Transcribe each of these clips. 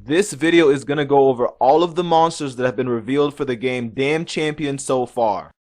This video is gonna go over all of the monsters that have been revealed for the game D.A.M Champion so far.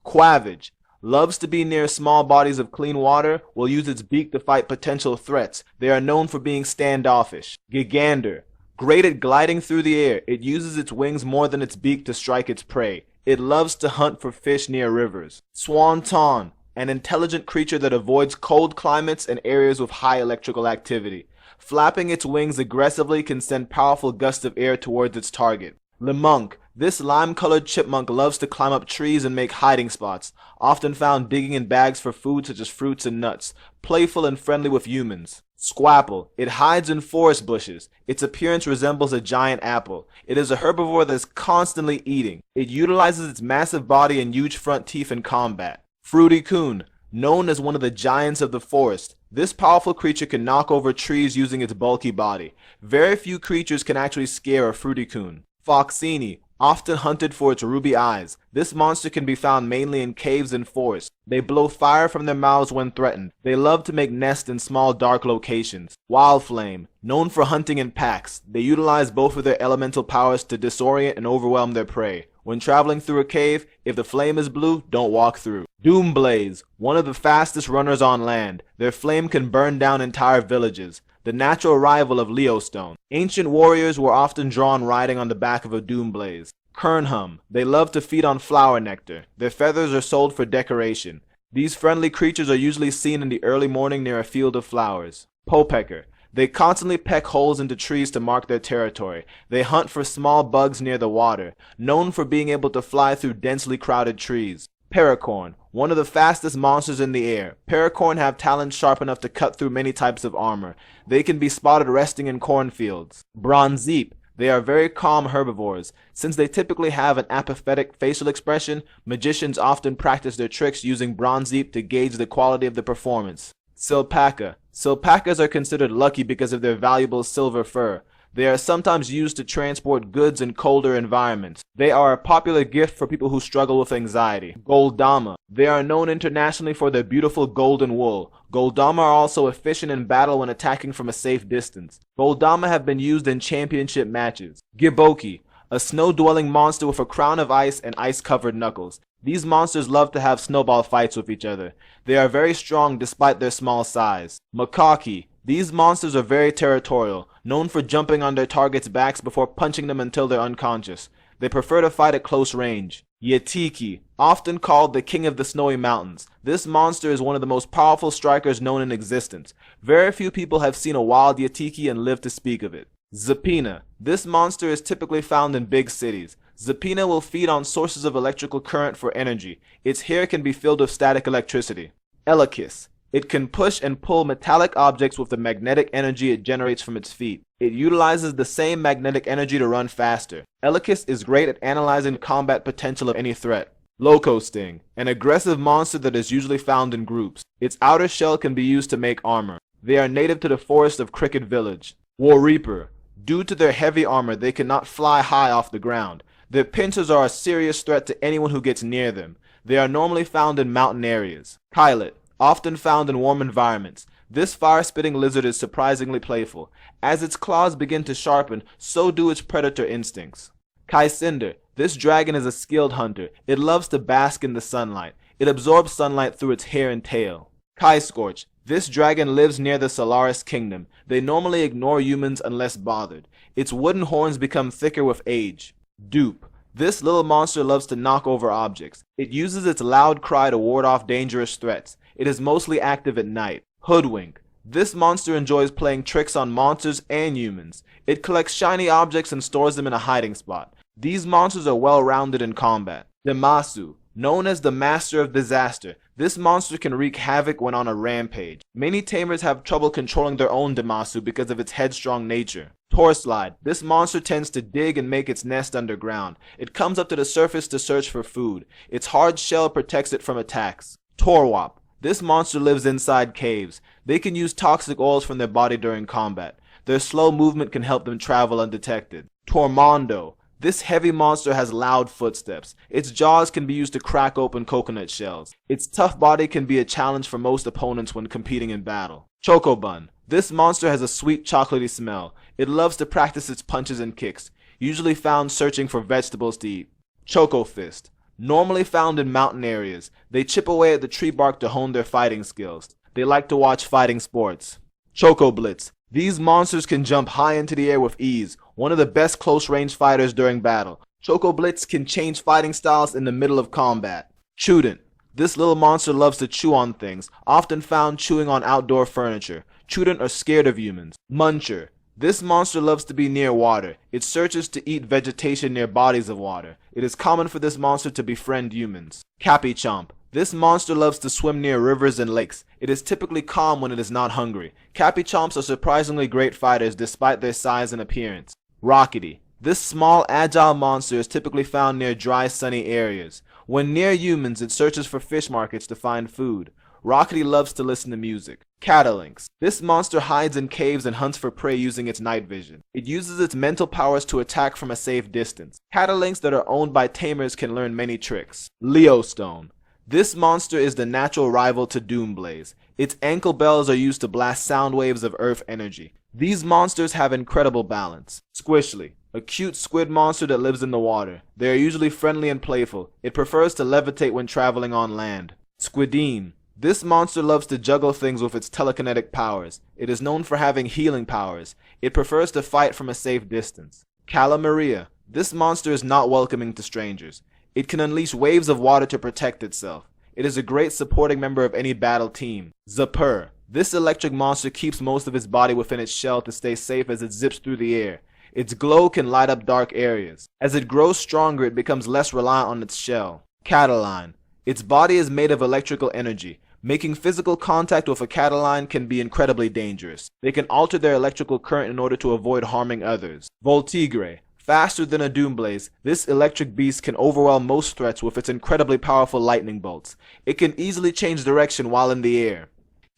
Quavage loves to be near small bodies of clean water, will use its beak to fight potential threats. They are known for being standoffish. Gigander, great at gliding through the air, it uses its wings more than its beak to strike its prey. It loves to hunt for fish near rivers. Swanton, an intelligent creature that avoids cold climates and areas with high electrical activity. Flapping its wings aggressively can send powerful gusts of air towards its target. Lemunk, this lime-colored chipmunk loves to climb up trees and make hiding spots, often found digging in bags for food such as fruits and nuts, playful and friendly with humans. Squapple, it hides in forest bushes. Its appearance resembles a giant apple. It is a herbivore that is constantly eating. It utilizes its massive body and huge front teeth in combat. Fruity Coon, known as one of the giants of the forest, this powerful creature can knock over trees using its bulky body. Very few creatures can actually scare a Fruity Coon. Foxini, often hunted for its ruby eyes. This monster can be found mainly in caves and forests. They blow fire from their mouths when threatened. They love to make nests in small dark locations. Wildflame, known for hunting in packs. They utilize both of their elemental powers to disorient and overwhelm their prey. When traveling through a cave, if the flame is blue, don't walk through. Doomblaze, one of the fastest runners on land. Their flame can burn down entire villages. The natural rival of Leostone. Ancient warriors were often drawn riding on the back of a Doomblaze. Kernhum, they love to feed on flower nectar. Their feathers are sold for decoration. These friendly creatures are usually seen in the early morning near a field of flowers. Popecker, they constantly peck holes into trees to mark their territory. They hunt for small bugs near the water, known for being able to fly through densely crowded trees. Paracorn, one of the fastest monsters in the air. Paracorn have talons sharp enough to cut through many types of armor. They can be spotted resting in cornfields. Bronzep, they are very calm herbivores. Since they typically have an apathetic facial expression, magicians often practice their tricks using Bronzep to gauge the quality of the performance. Silpaca, Silpacas are considered lucky because of their valuable silver fur. They are sometimes used to transport goods in colder environments. They are a popular gift for people who struggle with anxiety. Goldama, they are known internationally for their beautiful golden wool. Goldama are also efficient in battle when attacking from a safe distance. Goldama have been used in championship matches. Giboki, a snow-dwelling monster with a crown of ice and ice-covered knuckles. These monsters love to have snowball fights with each other. They are very strong despite their small size. Makaki, these monsters are very territorial, known for jumping on their targets' backs before punching them until they're unconscious. They prefer to fight at close range. Yetiki, often called the King of the Snowy Mountains. This monster is one of the most powerful strikers known in existence. Very few people have seen a wild Yetiki and lived to speak of it. Zapena, this monster is typically found in big cities. Zapena will feed on sources of electrical current for energy. Its hair can be filled with static electricity. Elakis, it can push and pull metallic objects with the magnetic energy it generates from its feet. It utilizes the same magnetic energy to run faster. Elakis is great at analyzing the combat potential of any threat. Locos Sting, an aggressive monster that is usually found in groups. Its outer shell can be used to make armor. They are native to the forest of Cricket Village. War Reaper, due to their heavy armor, they cannot fly high off the ground. Their pincers are a serious threat to anyone who gets near them. They are normally found in mountain areas. Kylet, often found in warm environments. This fire-spitting lizard is surprisingly playful. As its claws begin to sharpen, so do its predator instincts. Kai'Cinder, this dragon is a skilled hunter. It loves to bask in the sunlight. It absorbs sunlight through its hair and tail. Kai-Scorch, this dragon lives near the Solaris Kingdom. They normally ignore humans unless bothered. Its wooden horns become thicker with age. Dupe, this little monster loves to knock over objects. It uses its loud cry to ward off dangerous threats. It is mostly active at night. Hoodwink, this monster enjoys playing tricks on monsters and humans. It collects shiny objects and stores them in a hiding spot. These monsters are well-rounded in combat. Demasu, known as the Master of Disaster, this monster can wreak havoc when on a rampage. Many tamers have trouble controlling their own Demasu because of its headstrong nature. Torslide, this monster tends to dig and make its nest underground. It comes up to the surface to search for food. Its hard shell protects it from attacks. Torwop, this monster lives inside caves. They can use toxic oils from their body during combat. Their slow movement can help them travel undetected. Tormondo, this heavy monster has loud footsteps. Its jaws can be used to crack open coconut shells. Its tough body can be a challenge for most opponents when competing in battle. ChocoBun. This monster has a sweet chocolatey smell. It loves to practice its punches and kicks, usually found searching for vegetables to eat. Choco Fist. Normally found in mountain areas, they chip away at the tree bark to hone their fighting skills. They like to watch fighting sports. Choco Blitz. These monsters can jump high into the air with ease, one of the best close-range fighters during battle. Choco Blitz can change fighting styles in the middle of combat. Chudent. This little monster loves to chew on things, often found chewing on outdoor furniture. Chudent are scared of humans. Muncher. This monster loves to be near water. It searches to eat vegetation near bodies of water. It is common for this monster to befriend humans. Cappy-Chomp. This monster loves to swim near rivers and lakes. It is typically calm when it is not hungry. Cappy-Chomps are surprisingly great fighters despite their size and appearance. Rockety. This small, agile monster is typically found near dry, sunny areas. When near humans, it searches for fish markets to find food. Rockety loves to listen to music. Catalinx. This monster hides in caves and hunts for prey using its night vision. It uses its mental powers to attack from a safe distance. Catalinx that are owned by tamers can learn many tricks. Leostone. This monster is the natural rival to Doomblaze. Its ankle bells are used to blast sound waves of earth energy. These monsters have incredible balance. Squishly. A cute squid monster that lives in the water. They are usually friendly and playful. It prefers to levitate when traveling on land. Squidine. This monster loves to juggle things with its telekinetic powers. It is known for having healing powers. It prefers to fight from a safe distance. Calamaria. This monster is not welcoming to strangers. It can unleash waves of water to protect itself. It is a great supporting member of any battle team. Zaper. This electric monster keeps most of its body within its shell to stay safe as it zips through the air. Its glow can light up dark areas. As it grows stronger, it becomes less reliant on its shell. Cataline. Its body is made of electrical energy. Making physical contact with a Cataline can be incredibly dangerous. They can alter their electrical current in order to avoid harming others. Voltigre. Faster than a Doomblaze, this electric beast can overwhelm most threats with its incredibly powerful lightning bolts. It can easily change direction while in the air.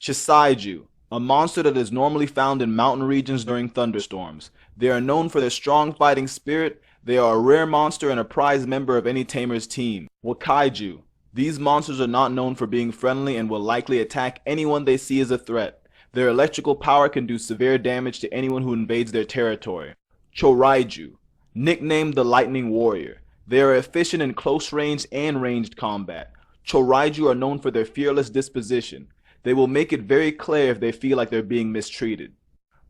Chisaiju. A monster that is normally found in mountain regions during thunderstorms. They are known for their strong fighting spirit. They are a rare monster and a prized member of any tamer's team. Wakaiju. These monsters are not known for being friendly and will likely attack anyone they see as a threat. Their electrical power can do severe damage to anyone who invades their territory. Choraiju. Nicknamed the Lightning Warrior. They are efficient in close range and ranged combat. Choraiju are known for their fearless disposition. They will make it very clear if they feel like they're being mistreated.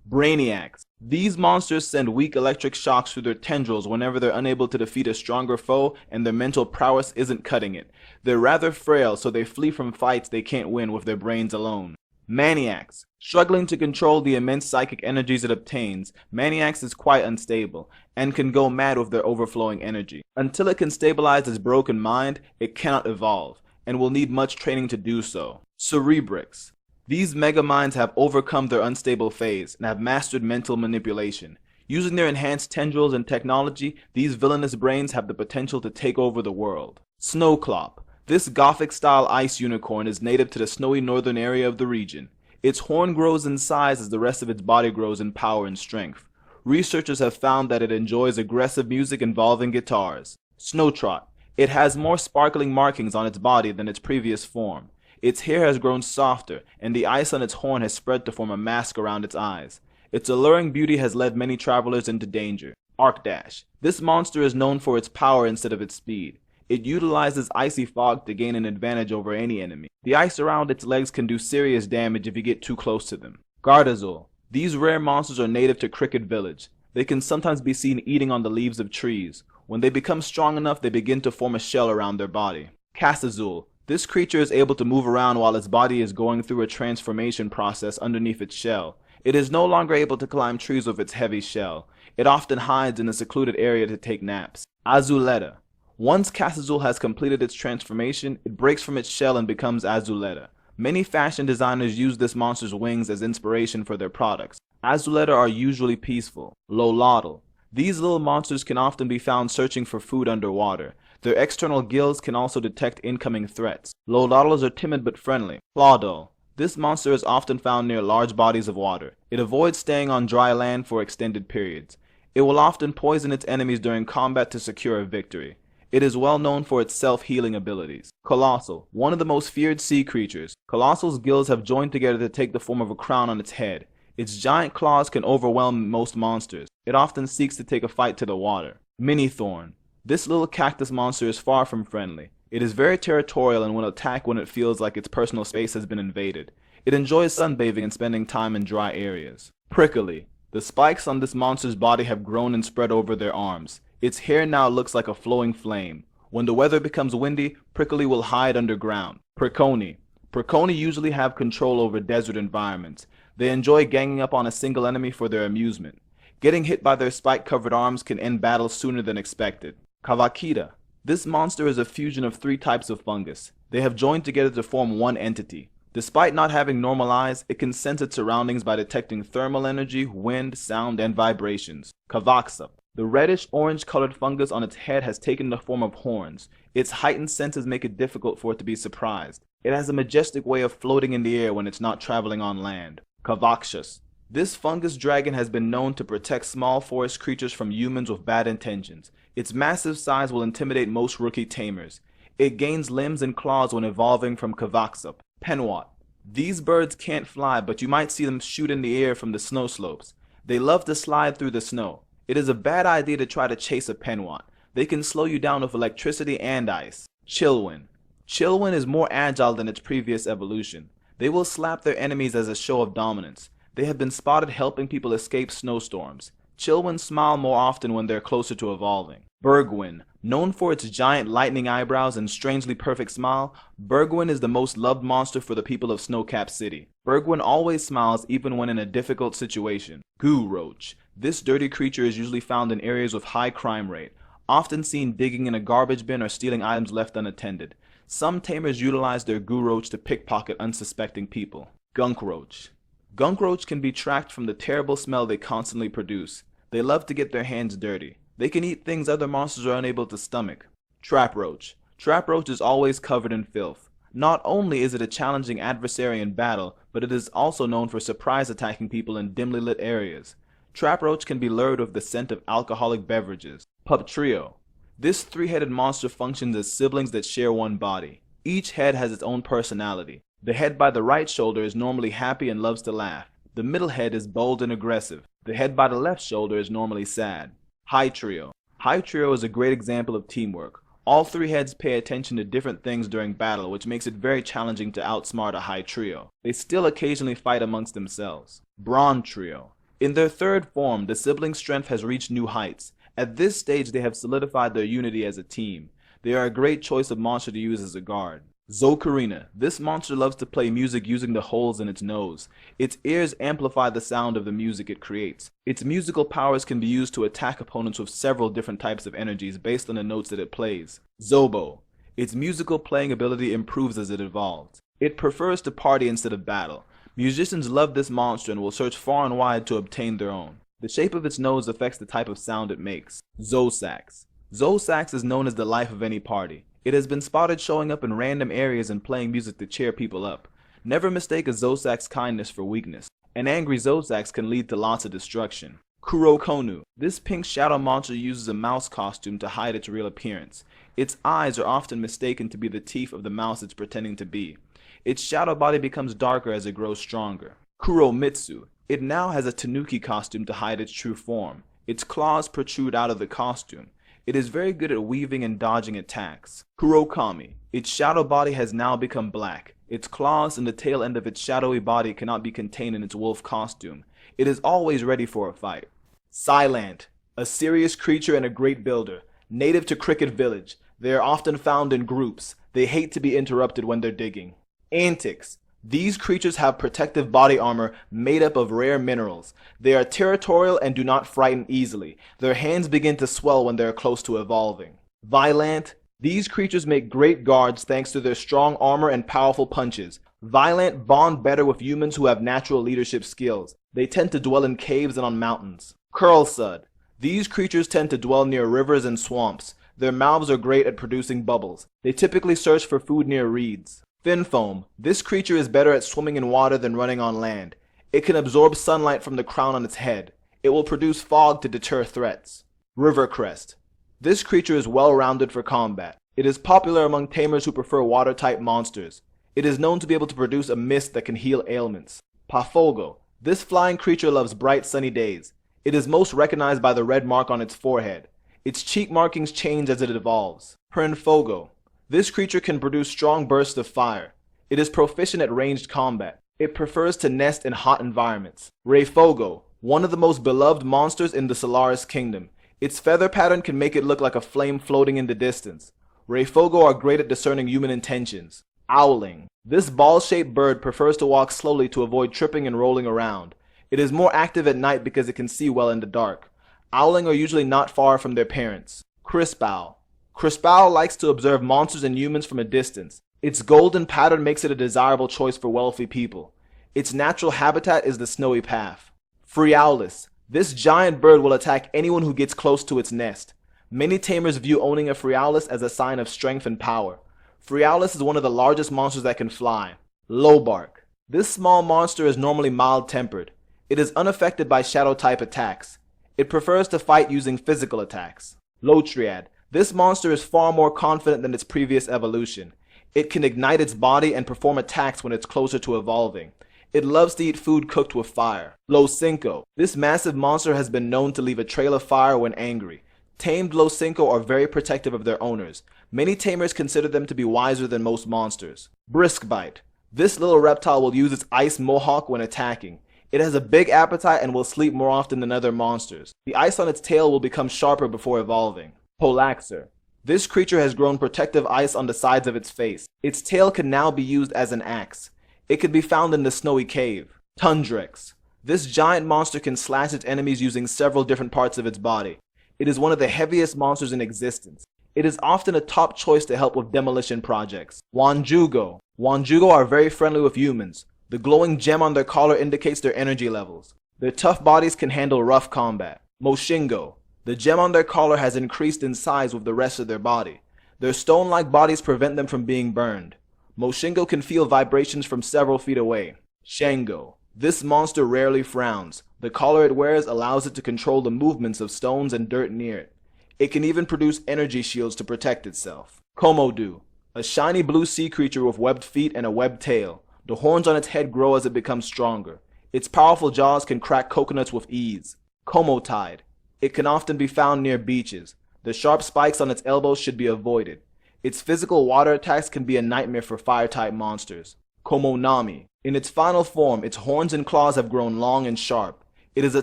Brainiacs. These monsters send weak electric shocks through their tendrils whenever they're unable to defeat a stronger foe and their mental prowess isn't cutting it. They're rather frail, so they flee from fights they can't win with their brains alone. Maniacs. Struggling to control the immense psychic energies it obtains, Maniacs is quite unstable, and can go mad with their overflowing energy. Until it can stabilize its broken mind, it cannot evolve, and will need much training to do so. Cerebrix. These megaminds have overcome their unstable phase and have mastered mental manipulation. Using their enhanced tendrils and technology, these villainous brains have the potential to take over the world. Clop. This Gothic-style ice unicorn is native to the snowy northern area of the region. Its horn grows in size as the rest of its body grows in power and strength. Researchers have found that it enjoys aggressive music involving guitars. Snowtrot. It has more sparkling markings on its body than its previous form. Its hair has grown softer, and the ice on its horn has spread to form a mask around its eyes. Its alluring beauty has led many travelers into danger. Arcdash. This monster is known for its power instead of its speed. It utilizes icy fog to gain an advantage over any enemy. The ice around its legs can do serious damage if you get too close to them. Gazol. These rare monsters are native to Cricket Village. They can sometimes be seen eating on the leaves of trees. When they become strong enough, they begin to form a shell around their body. Castazul. This creature is able to move around while its body is going through a transformation process underneath its shell. It is no longer able to climb trees with its heavy shell. It often hides in a secluded area to take naps. Azuletta. Once Castazul has completed its transformation, it breaks from its shell and becomes Azuletta. Many fashion designers use this monster's wings as inspiration for their products. Azuletta are usually peaceful. Lolotl. These little monsters can often be found searching for food underwater. Their external gills can also detect incoming threats. Lolotls are timid but friendly. Clawdol. This monster is often found near large bodies of water. It avoids staying on dry land for extended periods. It will often poison its enemies during combat to secure a victory. It is well known for its self-healing abilities. Colossal, one of the most feared sea creatures. Colossal's gills have joined together to take the form of a crown on its head. Its giant claws can overwhelm most monsters. It often seeks to take a fight to the water. Mini Thorn. This little cactus monster is far from friendly. It is very territorial and will attack when it feels like its personal space has been invaded. It enjoys sunbathing and spending time in dry areas. Prickly. The spikes on this monster's body have grown and spread over their arms. Its hair now looks like a flowing flame. When the weather becomes windy, Prickly will hide underground. Perconi. Perconi usually have control over desert environments. They enjoy ganging up on a single enemy for their amusement. Getting hit by their spike-covered arms can end battles sooner than expected. Kavakita. This monster is a fusion of 3 types of fungus. They have joined together to form one entity. Despite not having normal eyes, it can sense its surroundings by detecting thermal energy, wind, sound, and vibrations. Kavaka. The reddish-orange colored fungus on its head has taken the form of horns. Its heightened senses make it difficult for it to be surprised. It has a majestic way of floating in the air when it's not traveling on land. Kavakshas. This fungus dragon has been known to protect small forest creatures from humans with bad intentions. Its massive size will intimidate most rookie tamers. It gains limbs and claws when evolving from Kavaksa. Penwat. These birds can't fly, but you might see them shoot in the air from the snow slopes. They love to slide through the snow. It is a bad idea to try to chase a penwat. They can slow you down with electricity and ice. Chillwin. Chillwin is more agile than its previous evolution. They will slap their enemies as a show of dominance. They have been spotted helping people escape snowstorms. Chillwin smile more often when they're closer to evolving. Bergwin. Known for its giant lightning eyebrows and strangely perfect smile, Bergwin is the most loved monster for the people of Snowcap City. Bergwin always smiles even when in a difficult situation. Gooroach. This dirty creature is usually found in areas with high crime rate, often seen digging in a garbage bin or stealing items left unattended. Some tamers utilize their Gooroach to pickpocket unsuspecting people. Gunkroach. Gunkroach can be tracked from the terrible smell they constantly produce. They love to get their hands dirty. They can eat things other monsters are unable to stomach. Traproach. Traproach is always covered in filth. Not only is it a challenging adversary in battle, but it is also known for surprise attacking people in dimly lit areas. Traproach can be lured with the scent of alcoholic beverages. Pup Trio. This 3-headed monster functions as siblings that share one body. Each head has its own personality. The head by the right shoulder is normally happy and loves to laugh. The middle head is bold and aggressive. The head by the left shoulder is normally sad. High Trio. High Trio is a great example of teamwork. All 3 heads pay attention to different things during battle, which makes it very challenging to outsmart a High Trio. They still occasionally fight amongst themselves. Brawn Trio. In their 3rd form, the sibling strength has reached new heights. At this stage, they have solidified their unity as a team. They are a great choice of monster to use as a guard. Zokarina. This monster loves to play music using the holes in its nose. Its ears amplify the sound of the music it creates. Its musical powers can be used to attack opponents with several different types of energies based on the notes that it plays. Zobo. Its musical playing ability improves as it evolves. It prefers to party instead of battle. Musicians love this monster and will search far and wide to obtain their own. The shape of its nose affects the type of sound it makes. Zosax. Zosax is known as the life of any party. It has been spotted showing up in random areas and playing music to cheer people up. Never mistake a Zosax's kindness for weakness. An angry Zosax can lead to lots of destruction. Kurokono. This pink shadow monster uses a mouse costume to hide its real appearance. Its eyes are often mistaken to be the teeth of the mouse it's pretending to be. Its shadow body becomes darker as it grows stronger. Kuromitsu. It now has a tanuki costume to hide its true form. Its claws protrude out of the costume. It is very good at weaving and dodging attacks. Kurokami. Its shadow body has now become black. Its claws and the tail end of its shadowy body cannot be contained in its wolf costume. It is always ready for a fight. Siland. A serious creature and a great builder. Native to Cricket Village. They are often found in groups. They hate to be interrupted when they're digging. Antics. These creatures have protective body armor made up of rare minerals. They are territorial and do not frighten easily. Their hands begin to swell when they are close to evolving. Violent. These creatures make great guards thanks to their strong armor and powerful punches. Violent bond better with humans who have natural leadership skills. They tend to dwell in caves and on mountains. Curlsud. These creatures tend to dwell near rivers and swamps. Their mouths are great at producing bubbles. They typically search for food near reeds. Finfoam. This creature is better at swimming in water than running on land. It can absorb sunlight from the crown on its head. It will produce fog to deter threats. Rivercrest. This creature is well-rounded for combat. It is popular among tamers who prefer water-type monsters. It is known to be able to produce a mist that can heal ailments. Pafogo. This flying creature loves bright sunny days. It is most recognized by the red mark on its forehead. Its cheek markings change as it evolves. Pernfogo. This creature can produce strong bursts of fire. It is proficient at ranged combat. It prefers to nest in hot environments. Rayfogo. One of the most beloved monsters in the Solaris Kingdom. Its feather pattern can make it look like a flame floating in the distance. Rayfogo are great at discerning human intentions. Owling. This ball-shaped bird prefers to walk slowly to avoid tripping and rolling around. It is more active at night because it can see well in the dark. Owling are usually not far from their parents. Crispowl. Crispowl likes to observe monsters and humans from a distance. Its golden pattern makes it a desirable choice for wealthy people. Its natural habitat is the snowy path. Freaulus. This giant bird will attack anyone who gets close to its nest. Many tamers view owning a Freaulus as a sign of strength and power. Freaulus is one of the largest monsters that can fly. Lowbark. This small monster is normally mild-tempered. It is unaffected by shadow-type attacks. It prefers to fight using physical attacks. Lotriad. This monster is far more confident than its previous evolution. It can ignite its body and perform attacks when it's closer to evolving. It loves to eat food cooked with fire. Locinco. This massive monster has been known to leave a trail of fire when angry. Tamed Locinco are very protective of their owners. Many tamers consider them to be wiser than most monsters. Briskbite. This little reptile will use its ice mohawk when attacking. It has a big appetite and will sleep more often than other monsters. The ice on its tail will become sharper before evolving. Polaxer. This creature has grown protective ice on the sides of its face. Its tail can now be used as an axe. It can be found in the snowy cave. Tundrex. This giant monster can slash its enemies using several different parts of its body. It is one of the heaviest monsters in existence. It is often a top choice to help with demolition projects. Wanjugo. Wanjugo are very friendly with humans. The glowing gem on their collar indicates their energy levels. Their tough bodies can handle rough combat. Moshingo. The gem on their collar has increased in size with the rest of their body. Their stone-like bodies prevent them from being burned. Moshingo can feel vibrations from several feet away. Shango. This monster rarely frowns. The collar it wears allows it to control the movements of stones and dirt near it. It can even produce energy shields to protect itself. Komodo. A shiny blue sea creature with webbed feet and a webbed tail. The horns on its head grow as it becomes stronger. Its powerful jaws can crack coconuts with ease. Komotide. It can often be found near beaches. The sharp spikes on its elbows should be avoided. Its physical water attacks can be a nightmare for fire-type monsters. Komonami. In its final form, its horns and claws have grown long and sharp. It is a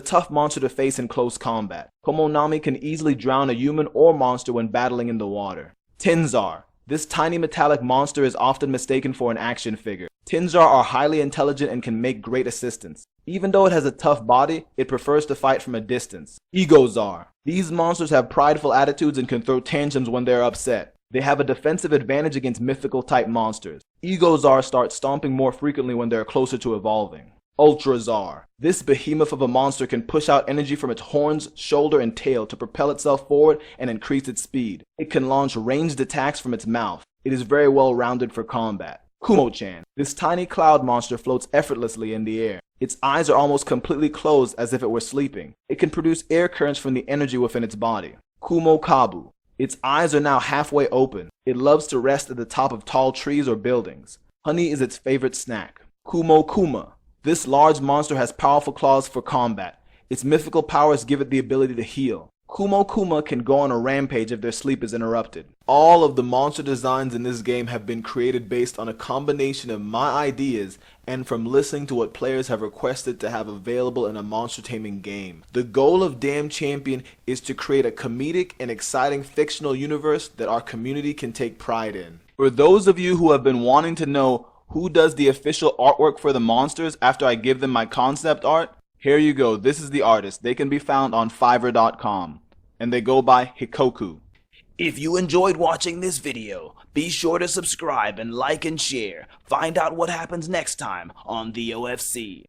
tough monster to face in close combat. Komonami can easily drown a human or monster when battling in the water. Tinzar. This tiny metallic monster is often mistaken for an action figure. Tinzar are highly intelligent and can make great assistance. Even though it has a tough body, it prefers to fight from a distance. Egozar. These monsters have prideful attitudes and can throw tantrums when they are upset. They have a defensive advantage against mythical type monsters. Egozar start stomping more frequently when they are closer to evolving. Ultrazar. This behemoth of a monster can push out energy from its horns, shoulder, and tail to propel itself forward and increase its speed. It can launch ranged attacks from its mouth. It is very well rounded for combat. Kumo Chan. This tiny cloud monster floats effortlessly in the air. Its eyes are almost completely closed as if it were sleeping. It can produce air currents from the energy within its body. Kumo Kabu. Its eyes are now halfway open. It loves to rest at the top of tall trees or buildings. Honey is its favorite snack. Kumo Kuma. This large monster has powerful claws for combat. Its mythical powers give it the ability to heal. Kumo Kuma can go on a rampage if their sleep is interrupted. All of the monster designs in this game have been created based on a combination of my ideas and from listening to what players have requested to have available in a monster taming game. The goal of D.A.M Champion is to create a comedic and exciting fictional universe that our community can take pride in. For those of you who have been wanting to know who does the official artwork for the monsters after I give them my concept art, here you go. This is the artist. They can be found on Fiverr.com, and they go by Hikoku. If you enjoyed watching this video, be sure to subscribe and like and share. Find out what happens next time on the OFC.